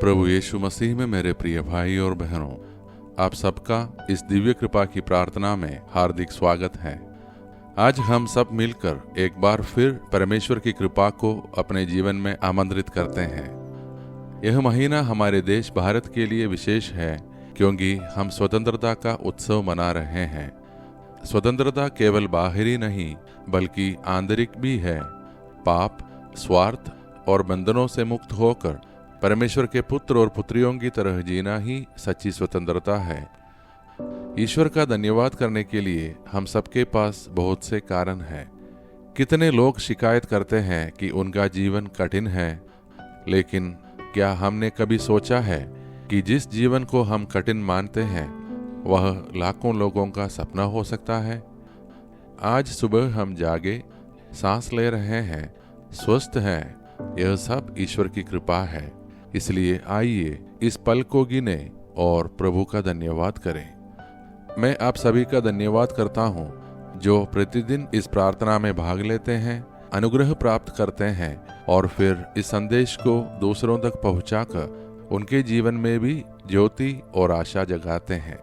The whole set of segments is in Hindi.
प्रभु यीशु मसीह में मेरे प्रिय भाई और बहनों, आप सबका इस दिव्य कृपा की प्रार्थना में हार्दिक स्वागत है। आज हम सब मिलकर एक बार फिर परमेश्वर की कृपा को अपने जीवन में आमंत्रित करते हैं। यह महीना हमारे देश भारत के लिए विशेष है क्योंकि हम स्वतंत्रता का उत्सव मना रहे हैं। स्वतंत्रता केवल बाहरी नहीं बल्कि आंतरिक भी है। पाप, स्वार्थ और बंधनों से मुक्त होकर परमेश्वर के पुत्र और पुत्रियों की तरह जीना ही सच्ची स्वतंत्रता है। ईश्वर का धन्यवाद करने के लिए हम सबके पास बहुत से कारण हैं। कितने लोग शिकायत करते हैं कि उनका जीवन कठिन है, लेकिन क्या हमने कभी सोचा है कि जिस जीवन को हम कठिन मानते हैं वह लाखों लोगों का सपना हो सकता है। आज सुबह हम जागे, सांस ले रहे हैं, स्वस्थ हैं, यह सब ईश्वर की कृपा है। इसलिए आइए इस पल को गिने और प्रभु का धन्यवाद करें। मैं आप सभी का धन्यवाद करता हूँ जो प्रतिदिन इस प्रार्थना में भाग लेते हैं, अनुग्रह प्राप्त करते हैं और फिर इस संदेश को दूसरों तक पहुँचाकर उनके जीवन में भी ज्योति और आशा जगाते हैं।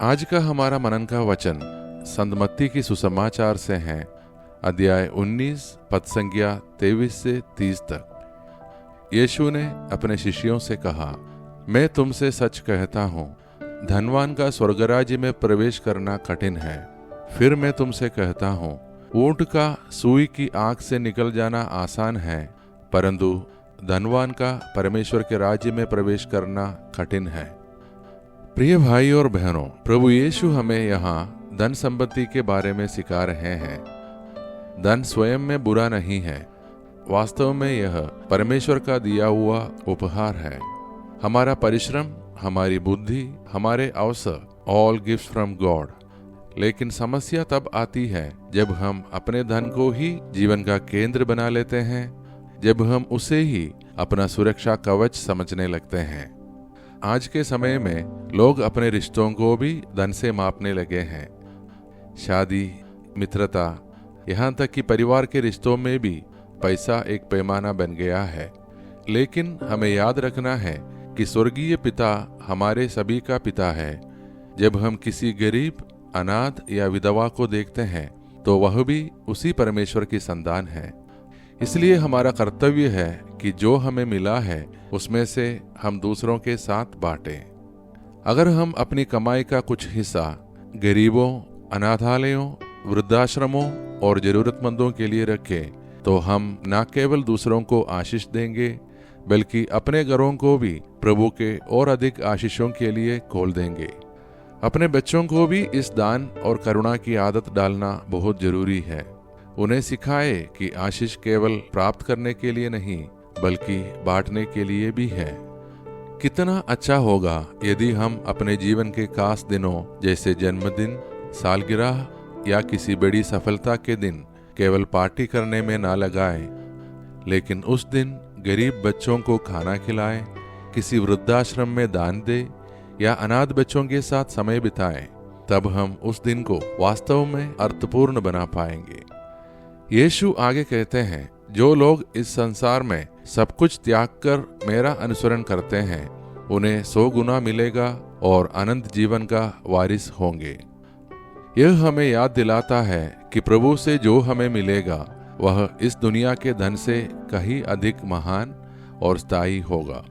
आज का हमारा मनन का वचन संत मत्ती की सुसमाचार से है, अध्याय 19 पद संख्या 23 से 30 तक। यीशु ने अपने शिष्यों से कहा, मैं तुमसे सच कहता हूँ, धनवान का स्वर्गराज्य में प्रवेश करना कठिन है। फिर मैं तुमसे कहता हूँ, ऊंट का सुई की आंख से निकल जाना आसान है, परंतु धनवान का परमेश्वर के राज्य में प्रवेश करना कठिन है। प्रिय भाई और बहनों, प्रभु यीशु हमें यहाँ धन संपत्ति के बारे में सिखा रहे हैं। धन स्वयं में बुरा नहीं है, वास्तव में यह परमेश्वर का दिया हुआ उपहार है। हमारा परिश्रम, हमारी बुद्धि, हमारे अवसर, ऑल गिफ्ट्स फ्रॉम गॉड। लेकिन समस्या तब आती है जब हम अपने धन को ही जीवन का केंद्र बना लेते हैं, जब हम उसे ही अपना सुरक्षा कवच समझने लगते हैं। आज के समय में लोग अपने रिश्तों को भी धन से मापने लगे हैं। शादी, मित्रता, यहाँ तक कि परिवार के रिश्तों में भी पैसा एक पैमाना बन गया है। लेकिन हमें याद रखना है कि स्वर्गीय पिता हमारे सभी का पिता है। जब हम किसी गरीब, अनाथ या विधवा को देखते हैं तो वह भी उसी परमेश्वर की संतान है। इसलिए हमारा कर्तव्य है कि जो हमें मिला है उसमें से हम दूसरों के साथ बांटें। अगर हम अपनी कमाई का कुछ हिस्सा गरीबों, अनाथालयों, वृद्धाश्रमों और जरूरतमंदों के लिए रखें तो हम न केवल दूसरों को आशीष देंगे बल्कि अपने घरों को भी प्रभु के और अधिक आशीषों के लिए खोल देंगे। अपने बच्चों को भी इस दान और करुणा की आदत डालना बहुत जरूरी है। उन्हें सिखाए कि आशीष केवल प्राप्त करने के लिए नहीं बल्कि बांटने के लिए भी है। कितना अच्छा होगा यदि हम अपने जीवन के खास दिनों जैसे जन्मदिन, सालगिरह या किसी बड़ी सफलता के दिन केवल पार्टी करने में ना लगाएं, लेकिन उस दिन गरीब बच्चों को खाना खिलाएं, किसी वृद्धाश्रम में दान दे या अनाथ बच्चों के साथ समय बिताएं। तब हम उस दिन को वास्तव में अर्थपूर्ण बना पाएंगे। यीशु आगे कहते हैं, जो लोग इस संसार में सब कुछ त्याग कर मेरा अनुसरण करते हैं उन्हें 100 गुना मिलेगा और अनंत जीवन का वारिस होंगे। यह हमें याद दिलाता है कि प्रभु से जो हमें मिलेगा वह इस दुनिया के धन से कहीं अधिक महान और स्थायी होगा।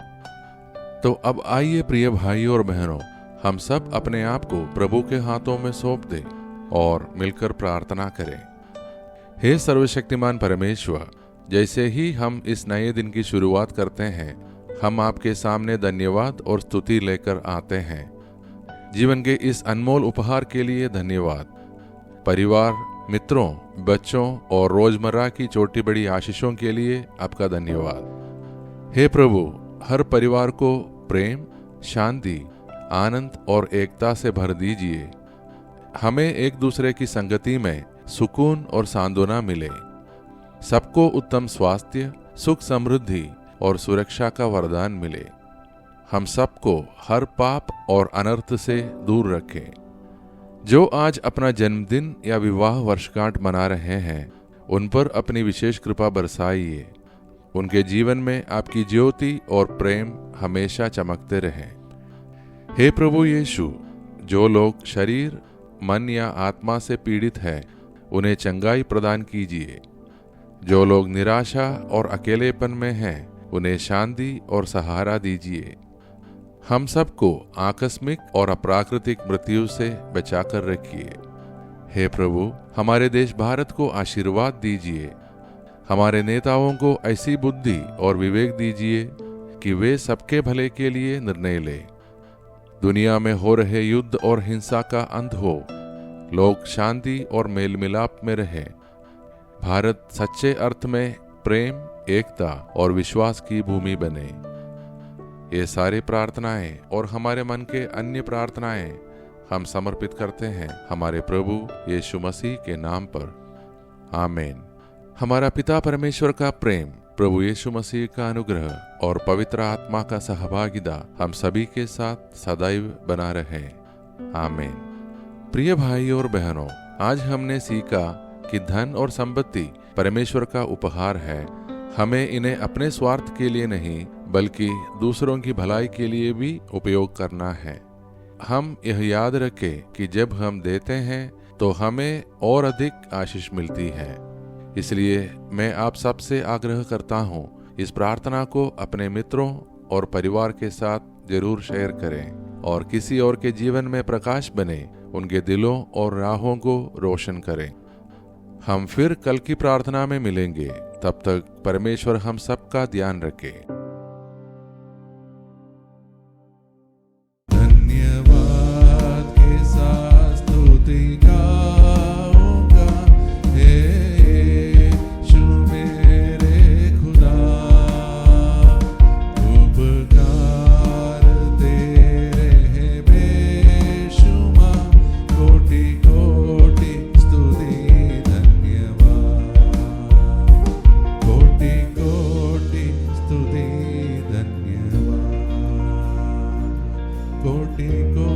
तो अब आइए प्रिय भाई और बहनों, हम सब अपने आप को प्रभु के हाथों में सौंप दें और मिलकर प्रार्थना करें। हे सर्वशक्तिमान परमेश्वर, जैसे ही हम इस नए दिन की शुरुआत करते हैं, हम आपके सामने धन्यवाद और स्तुति लेकर आते हैं। जीवन के इस अनमोल उपहार के लिए धन्यवाद। परिवार, मित्रों, बच्चों और रोजमर्रा की छोटी बड़ी आशीषों के लिए आपका धन्यवाद। हे प्रभु, हर परिवार को प्रेम, शांति, आनंद और एकता से भर दीजिए। हमें एक दूसरे की संगति में सुकून और सांत्वना मिले। सबको उत्तम स्वास्थ्य, सुख, समृद्धि और सुरक्षा का वरदान मिले। हम सबको हर पाप और अनर्थ से दूर रखें। जो आज अपना जन्मदिन या विवाह वर्षगांठ मना रहे हैं उन पर अपनी विशेष कृपा बरसाइए। उनके जीवन में आपकी ज्योति और प्रेम हमेशा चमकते रहें। हे प्रभु यीशु, जो लोग शरीर, मन या आत्मा से पीड़ित हैं, उन्हें चंगाई प्रदान कीजिए। जो लोग निराशा और अकेलेपन में हैं, उन्हें शांति और सहारा दीजिए। हम सबको आकस्मिक और अप्राकृतिक मृत्यु से बचाकर रखिए। हे प्रभु, हमारे देश भारत को आशीर्वाद दीजिए। हमारे नेताओं को ऐसी बुद्धि और विवेक दीजिए कि वे सबके भले के लिए निर्णय लें। दुनिया में हो रहे युद्ध और हिंसा का अंत हो, लोग शांति और मेल मिलाप में रहें। भारत सच्चे अर्थ में प्रेम, एकता और विश्वास की भूमि बने। ये सारी प्रार्थनाएं और हमारे मन के अन्य प्रार्थनाएं हम समर्पित करते हैं हमारे प्रभु यीशु मसीह के नाम पर। आमीन। हमारा पिता परमेश्वर का प्रेम, प्रभु यीशु मसीह का अनुग्रह और पवित्र आत्मा का सहभागिता हम सभी के साथ सदैव बना रहे। आमीन। प्रिय भाई और बहनों, आज हमने सीखा कि धन और संपत्ति परमेश्वर का उपहार है। हमें इन्हें अपने स्वार्थ के लिए नहीं, बल्कि दूसरों की भलाई के लिए भी उपयोग करना है। हम यह याद रखें कि जब हम देते हैं तो हमें और अधिक आशीष मिलती है। इसलिए मैं आप सबसे आग्रह करता हूँ, इस प्रार्थना को अपने मित्रों और परिवार के साथ जरूर शेयर करें और किसी और के जीवन में प्रकाश बने, उनके दिलों और राहों को रोशन करें। हम फिर कल की प्रार्थना में मिलेंगे। तब तक परमेश्वर हम सबका ध्यान रखे। धन्यवाद के साथ स्तुति गाऊंगा, हे यीशु मेरे खुदा। उपकार तेरे हैं बेशुमार, कोटि कोटि स्तुति धन्यवाद। कोटि कोटि स्तुति धन्यवाद। कोटि कोटि